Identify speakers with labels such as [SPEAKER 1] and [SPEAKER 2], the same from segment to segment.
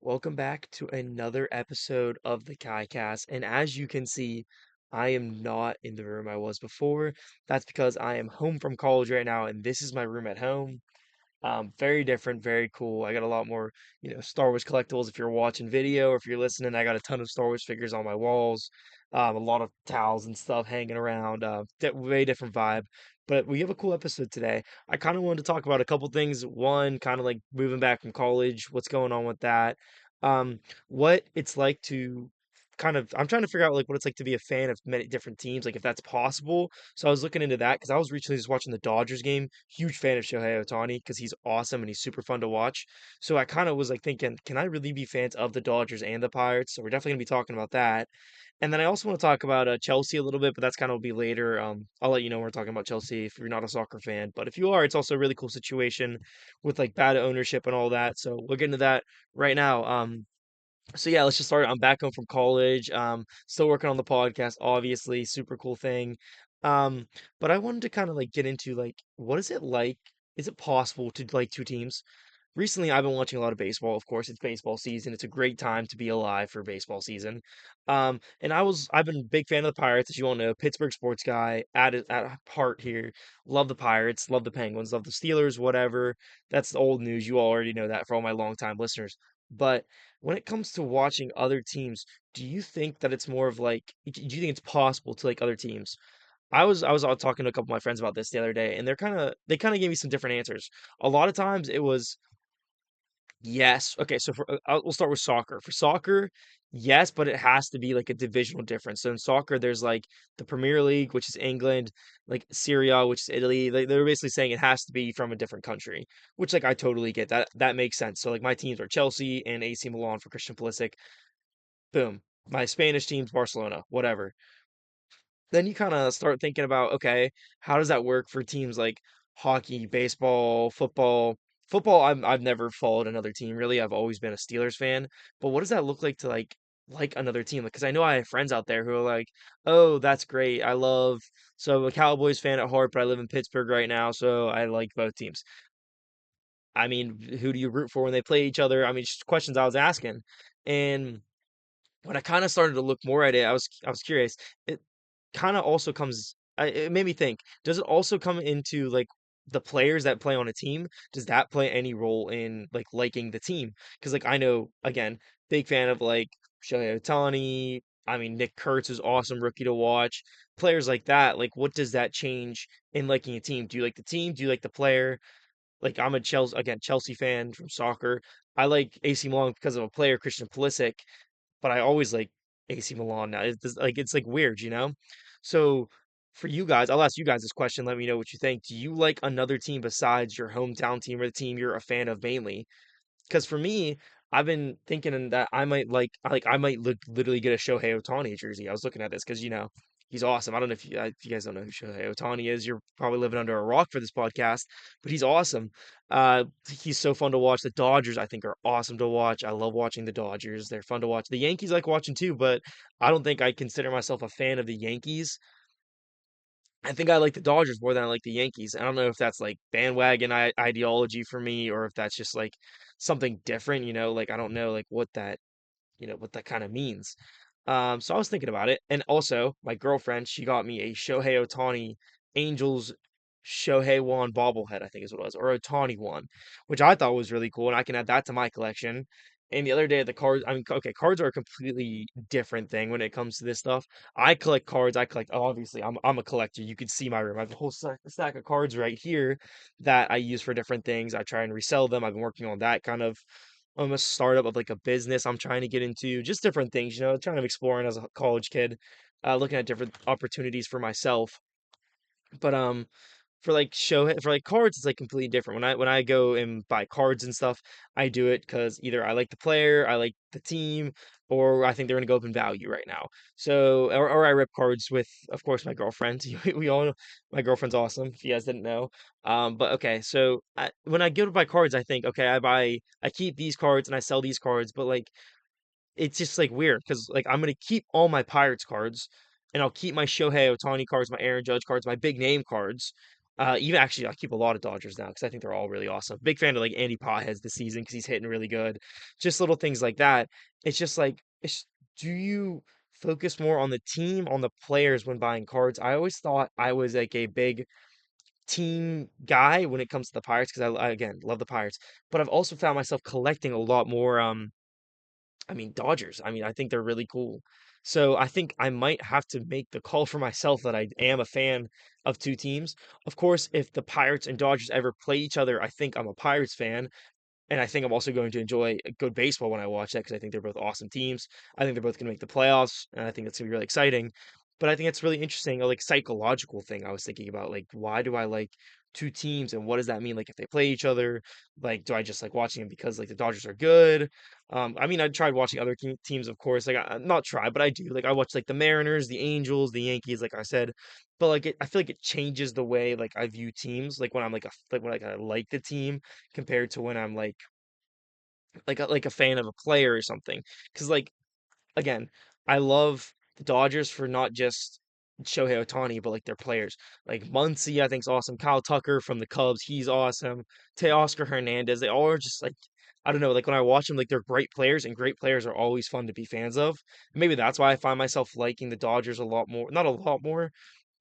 [SPEAKER 1] Welcome back to another episode of the Kaicast. And as you can see, I am not in the room I was before. That's because I am home from college right now, and this is my room at home. Very different, very cool. I got a lot more, Star Wars collectibles. If you're watching video or if you're listening, I got a ton of Star Wars figures on my walls. A lot of towels and stuff hanging around. Way different vibe. But we have a cool episode today. I kind of wanted to talk about a couple things. One, kind of like moving back from college, what's going on with that. What it's like to I'm trying to figure out like what it's like to be a fan of many different teams, like if that's possible. So I was looking into that because I was recently just watching the Dodgers game. Huge fan of Shohei Ohtani because he's awesome and he's super fun to watch. So I kind of was like thinking, can I really be fans of the Dodgers and the Pirates? So we're definitely gonna be talking about that. And then I also want to talk about Chelsea a little bit, but that's kind of will be later. I'll let you know when we're talking about Chelsea if you're not a soccer fan. But if you are, it's also a really cool situation with like bad ownership and all that. So we'll get into that right now. So yeah, let's just start. I'm back home from college. Still working on the podcast, obviously, super cool thing. Um, but I wanted to kind of like get into like what is it like? Is it possible to like two teams? Recently, I've been watching a lot of baseball. Of course, it's baseball season. It's a great time to be alive for baseball season. And I've been a big fan of the Pirates, as you all know, Pittsburgh sports guy at heart here. Love the Pirates, love the Penguins, love the Steelers, whatever. That's old news. You all already know that for all my longtime listeners. But when it comes to watching other teams, do you think that it's more of like, do you think it's possible to like other teams? I was out talking to a couple of my friends about this the other day, and they kind of gave me some different answers. A lot of times it was yes. Okay, so we'll start with soccer. For soccer, yes, but it has to be like a divisional difference. So in soccer, there's like the Premier League, which is England, like Syria, which is Italy. Like they're basically saying it has to be from a different country, which like I totally get. That makes sense. So like my teams are Chelsea and AC Milan for Christian Pulisic. Boom. My Spanish team's Barcelona, whatever. Then you kind of start thinking about, okay, how does that work for teams like hockey, baseball, football? Football, I've never followed another team really. I've always been a Steelers fan. But what does that look like to like another team? Because I know I have friends out there who are like, oh, that's great. So I'm a Cowboys fan at heart, but I live in Pittsburgh right now, so I like both teams. I mean, who do you root for when they play each other? I mean, just questions I was asking. And when I kind of started to look more at it, I was curious. It kind of also it made me think, does it also come into like the players that play on a team? Does that play any role in like liking the team? Because like I know again, big fan of like Shohei Ohtani. I mean, Nick Kurtz is awesome rookie to watch. Players like that, like what does that change in liking a team? Do you like the team? Do you like the player? Like I'm a Chelsea fan from soccer. I like AC Milan because of a player, Christian Pulisic, but I always like AC Milan now. It's like weird, you know? So for you guys, I'll ask you guys this question. Let me know what you think. Do you like another team besides your hometown team or the team you're a fan of mainly? Because for me, I've been thinking that I might literally get a Shohei Ohtani jersey. I was looking at this because he's awesome. I don't know if you guys don't know who Shohei Ohtani is. You're probably living under a rock for this podcast, but he's awesome. He's so fun to watch. The Dodgers, I think, are awesome to watch. I love watching the Dodgers. They're fun to watch. The Yankees I like watching too, but I don't think I consider myself a fan of the Yankees. I think I like the Dodgers more than I like the Yankees. I don't know if that's like bandwagon ideology for me or if that's just like something different, like I don't know like what that kind of means. So I was thinking about it. And also my girlfriend, she got me a Shohei Ohtani Angels Shohei one bobblehead, I think is what it was, or Ohtani one, which I thought was really cool, and I can add that to my collection. And the other day, the cards, I mean, okay, cards are a completely different thing when it comes to this stuff. I collect cards. Obviously, I'm a collector. You can see my room. I have a whole stack of cards right here that I use for different things. I try and resell them. I've been working on that kind of almost startup of like a business I'm trying to get into, just different things, trying to exploring as a college kid, looking at different opportunities for myself. But for like cards, it's like completely different. When I go and buy cards and stuff, I do it because either I like the player, I like the team, or I think they're gonna go up in value right now. So or I rip cards with, of course, my girlfriend. We all know my girlfriend's awesome. If you guys didn't know, but okay. So when I go to buy cards, I think okay, I keep these cards and I sell these cards, but like it's just like weird because like I'm gonna keep all my Pirates cards and I'll keep my Shohei Ohtani cards, my Aaron Judge cards, my big name cards. Even actually, I keep a lot of Dodgers now because I think they're all really awesome. Big fan of like Andy Potheads this season because he's hitting really good. Just little things like that. It's just like, do you focus more on the team, on the players when buying cards? I always thought I was like a big team guy when it comes to the Pirates because again love the Pirates, but I've also found myself collecting a lot more. I mean, Dodgers. I mean, I think they're really cool. So I think I might have to make the call for myself that I am a fan of two teams. Of course, if the Pirates and Dodgers ever play each other, I think I'm a Pirates fan. And I think I'm also going to enjoy a good baseball when I watch that because I think they're both awesome teams. I think they're both going to make the playoffs, and I think that's going to be really exciting. But I think it's really interesting, a like psychological thing I was thinking about. Like, why do I like two teams, and what does that mean? Like, if they play each other, like, do I just like watching them because like the Dodgers are good? I mean, I tried watching other teams, of course. Like, not try, but I do. Like, I watch like the Mariners, the Angels, the Yankees, like I said. But like, I feel like it changes the way like I view teams. Like when I'm like like when like I like the team compared to when I'm like a fan of a player or something. Because like again, I love the Dodgers for not just Shohei Ohtani, but like their players. Like Muncy, I think's awesome. Kyle Tucker from the Cubs, he's awesome. Teoscar Hernandez, they all are just like I don't know, like when I watch them, like they're great players, and great players are always fun to be fans of. Maybe that's why I find myself liking the Dodgers a lot more, not a lot more,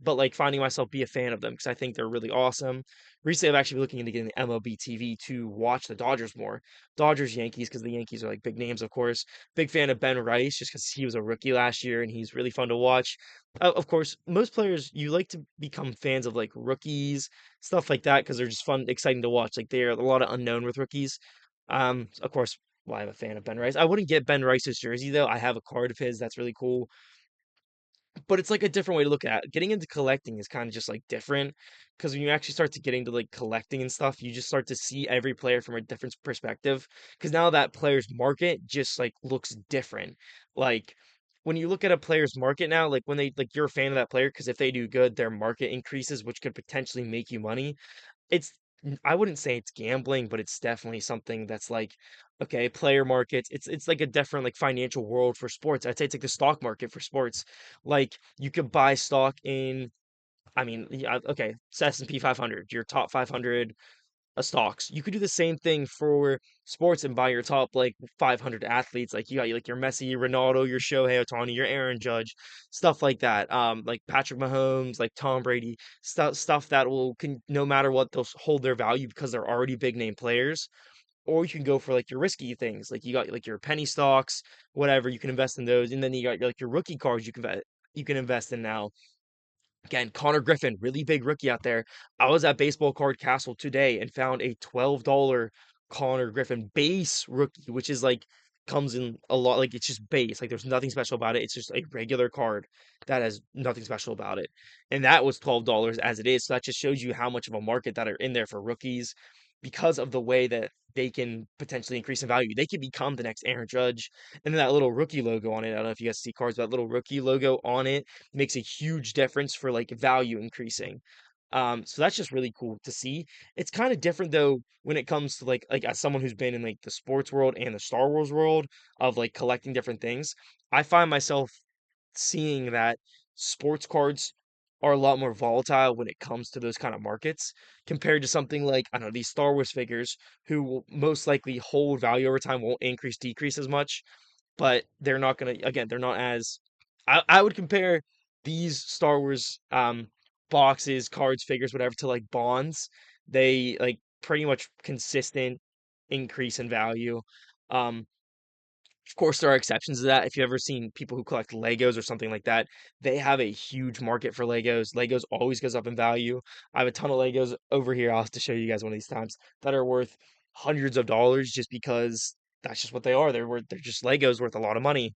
[SPEAKER 1] but like finding myself be a fan of them because I think they're really awesome. Recently, I've actually been looking into getting the MLB TV to watch the Dodgers more. Dodgers, Yankees, because the Yankees are like big names, of course. Big fan of Ben Rice just because he was a rookie last year and he's really fun to watch. Of course, most players you like to become fans of like rookies, stuff like that, because they're just fun, exciting to watch. Like they're a lot of unknown with rookies. Of course, why I'm a fan of Ben Rice. I wouldn't get Ben Rice's jersey though. I have a card of his that's really cool, but it's like a different way to look at it. Getting into collecting is kind of just like different because when you actually start to get into like collecting and stuff, you just start to see every player from a different perspective. Because now that player's market just like looks different. Like when you look at a player's market now, like when they like you're a fan of that player because if they do good, their market increases, which could potentially make you money. It's I wouldn't say it's gambling, but it's definitely something that's like, okay, player markets. It's like a different like financial world for sports. I'd say it's like the stock market for sports. Like you could buy stock in, I mean, yeah, okay, it's S&P 500, your top 500 stocks. You could do the same thing for sports and buy your top like 500 athletes. Like you got like your Messi, your Ronaldo, your Shohei Ohtani, your Aaron Judge, stuff like that. Like Patrick Mahomes, like Tom Brady, stuff that will can no matter what they'll hold their value because they're already big name players. Or you can go for like your risky things, like you got like your penny stocks, whatever. You can invest in those, and then you got like your rookie cards you can invest in now. Again, Connor Griffin, really big rookie out there. I was at Baseball Card Castle today and found a $12 Connor Griffin base rookie, which is like comes in a lot like it's just base. Like there's nothing special about it. It's just a regular card that has nothing special about it. And that was $12 as it is. So that just shows you how much of a market that are in there for rookies because of the way that they can potentially increase in value. They could become the next Aaron Judge. And then that little rookie logo on it. I don't know if you guys see cards, but that little rookie logo on it makes a huge difference for like value increasing. So that's just really cool to see. It's kind of different though when it comes to like as someone who's been in like the sports world and the Star Wars world of like collecting different things. I find myself seeing that sports cards are a lot more volatile when it comes to those kind of markets compared to something like I don't know these Star Wars figures who will most likely hold value over time, won't increase decrease as much, but they're not gonna again, they're not as I would compare these Star Wars boxes, cards, figures, whatever to like bonds. They like pretty much consistent increase in value. Um of course, there are exceptions to that. If you've ever seen people who collect Legos or something like that, they have a huge market for Legos. Legos always goes up in value. I have a ton of Legos over here. I'll have to show you guys one of these times that are worth hundreds of dollars just because that's just what they are. They're just Legos worth a lot of money.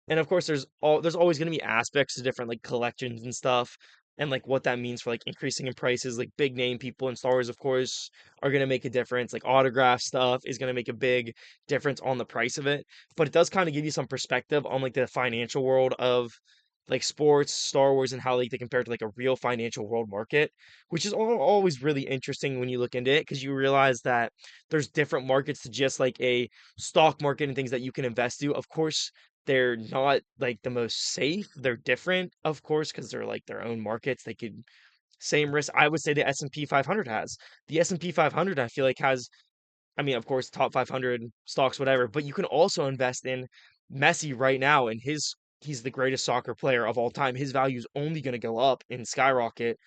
[SPEAKER 1] And of course, there's always going to be aspects to different like collections and stuff, and like what that means for like increasing in prices. Like big name people in Star Wars, of course, are going to make a difference. Like autograph stuff is going to make a big difference on the price of it, but it does kind of give you some perspective on like the financial world of like sports, Star Wars, and how like they compare to like a real financial world market, which is always really interesting when you look into it because you realize that there's different markets to just like a stock market and things that you can invest to. Of course, they're not like the most safe. They're different, of course, because they're like their own markets. They could Same risk I would say the S&P 500 has. The S&P 500 I feel like has, I mean, of course, top 500 stocks, whatever, but you can also invest in Messi right now, and he's the greatest soccer player of all time. His value is only going to go up and skyrocket.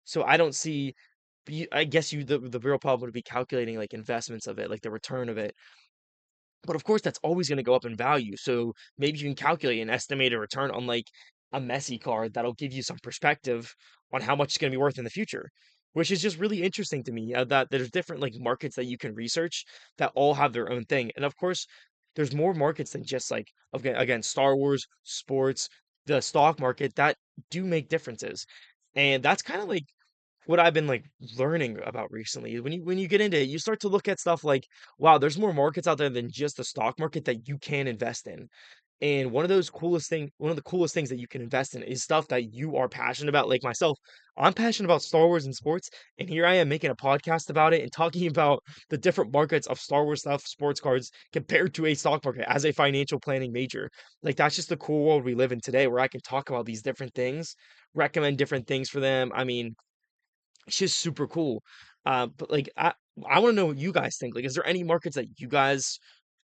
[SPEAKER 1] So I don't see. I guess the real problem would be calculating like investments of it, like the return of it. But of course, that's always going to go up in value. So maybe you can calculate an estimated return on like a Messi card that'll give you some perspective on how much it's going to be worth in the future, which is just really interesting to me. That there's different like markets that you can research that all have their own thing. And of course, there's more markets than just like again Star Wars, sports, the stock market that do make differences. And that's kind of like what I've been like learning about recently. When you get into it, you start to look at stuff like, wow, there's more markets out there than just the stock market that you can invest in. And one of the coolest things that you can invest in is stuff that you are passionate about. Like myself, I'm passionate about Star Wars and sports, and here I am making a podcast about it and talking about the different markets of Star Wars stuff, sports cards, compared to a stock market as a financial planning major. Like that's just the cool world we live in today, where I can talk about these different things, recommend different things for them. I mean, it's just super cool. But like I want to know what you guys think. Like, is there any markets that you guys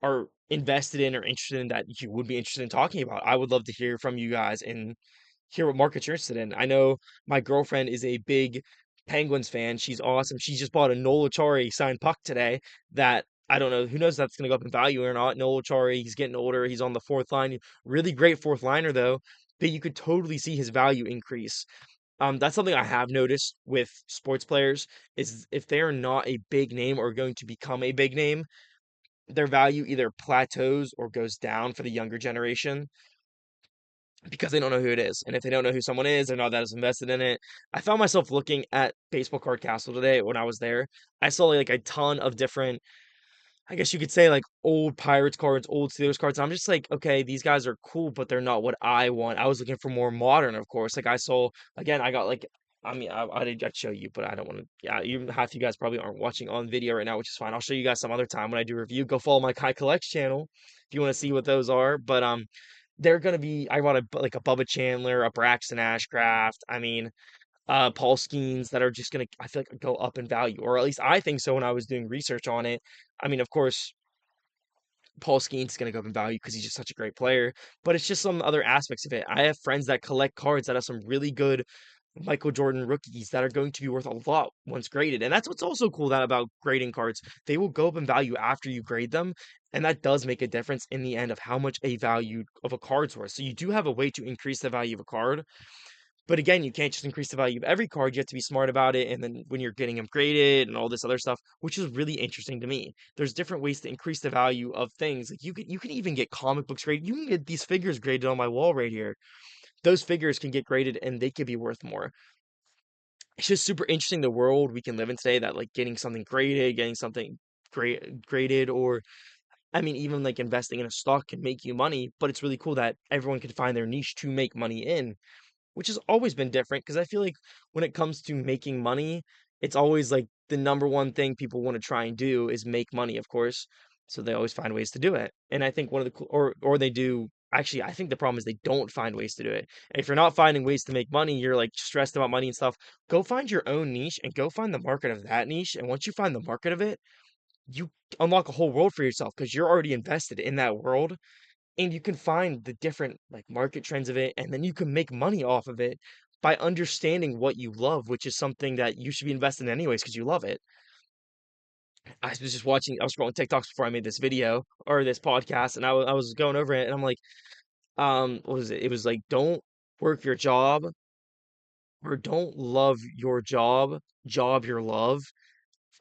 [SPEAKER 1] are invested in or interested in that you would be interested in talking about? I would love to hear from you guys and hear what markets you're interested in. I know my girlfriend is a big Penguins fan. She's awesome. She just bought a Nola Chari signed puck today that I don't know. Who knows if that's going to go up in value or not. Nola Chari, he's getting older. He's on the fourth line. Really great fourth liner though. But you could totally see his value increase. That's something I have noticed with sports players is if they are not a big name or going to become a big name, their value either plateaus or goes down for the younger generation because they don't know who it is. And if they don't know who someone is, they're not that as invested in it. I found myself looking at Baseball Card Castle today when I was there. I saw like a ton of different, I guess you could say like old Pirates cards, old Steelers cards. I'm just like, okay, these guys are cool, but they're not what I want. I was looking for more modern, of course. Like I saw again, I got like, I mean, I'd show you, but I don't want to. Yeah, you half you guys probably aren't watching on video right now, which is fine. I'll show you guys some other time when I do review. Go follow my Kai Collects channel if you want to see what those are. But they're gonna be. I want like a Bubba Chandler, a Braxton Ashcraft. I mean, Paul Skeens that are just gonna, I feel like, go up in value, or at least I think so when I was doing research on it. I mean, of course Paul Skeens is going to go up in value because he's just such a great player. But it's just some other aspects of it. I have friends that collect cards that have some really good Michael Jordan rookies that are going to be worth a lot once graded. And that's what's also cool that about grading cards. They will go up in value after you grade them. And that does make a difference in the end of how much a value of a card's worth. So you do have a way to increase the value of a card, but again, you can't just increase the value of every card. You have to be smart about it. And then when you're getting them graded and all this other stuff, which is really interesting to me, there's different ways to increase the value of things. Like you can even get comic books graded. You can get these figures graded on my wall right here. Those figures can get graded and they could be worth more. It's just super interesting the world we can live in today that like getting something graded, getting something graded, or I mean, even like investing in a stock can make you money, but it's really cool that everyone can find their niche to make money in, which has always been different because I feel like when it comes to making money, it's always like the number one thing people want to try and do is make money, of course. So they always find ways to do it. And I think one of the or they do actually I think the problem is they don't find ways to do it. And if you're not finding ways to make money, you're like stressed about money and stuff. Go find your own niche and go find the market of that niche. And once you find the market of it, you unlock a whole world for yourself because you're already invested in that world and you can find the different like market trends of it and then you can make money off of it by understanding what you love, which is something that you should be invested in anyways because you love it. I was scrolling TikToks before I made this video or this podcast, and I was going over it, and I'm like, what was it? It was like, don't work your job or don't love your job your love.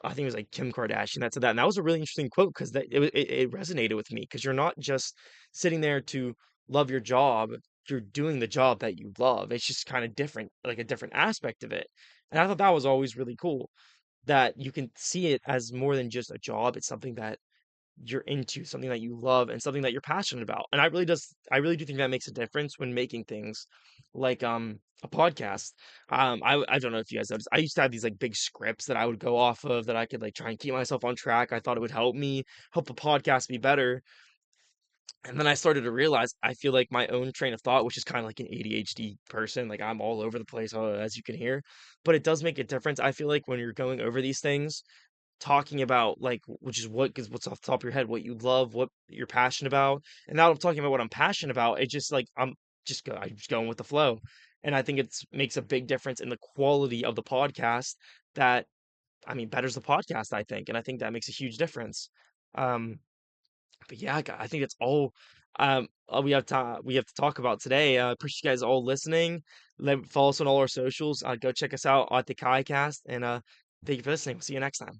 [SPEAKER 1] I think it was like Kim Kardashian that said that, and that was a really interesting quote because it resonated with me because you're not just sitting there to love your job, you're doing the job that you love. It's just kind of different, like a different aspect of it. And I thought that was always really cool that you can see it as more than just a job. It's something that you're into, something that you love, and something that you're passionate about. And I really do think that makes a difference when making things like a podcast. I don't know if you guys noticed. I used to have these like big scripts that I would go off of that I could like try and keep myself on track. I thought it would help me help the podcast be better. And then I started to realize I feel like my own train of thought, which is kind of like an ADHD person, like I'm all over the place, as you can hear, but it does make a difference. I feel like when you're going over these things, talking about like which is what because what's off the top of your head, what you love, what you're passionate about, and now I'm talking about what I'm passionate about. It just like I'm just going with the flow, and I think it's makes a big difference in the quality of the podcast. That I mean betters the podcast, I think, and I think that makes a huge difference. Um, but yeah, I think it's all we have to talk about today. Appreciate you guys all listening. Follow us on all our socials. Go check us out at the Kaicast, and thank you for listening. We'll see you next time.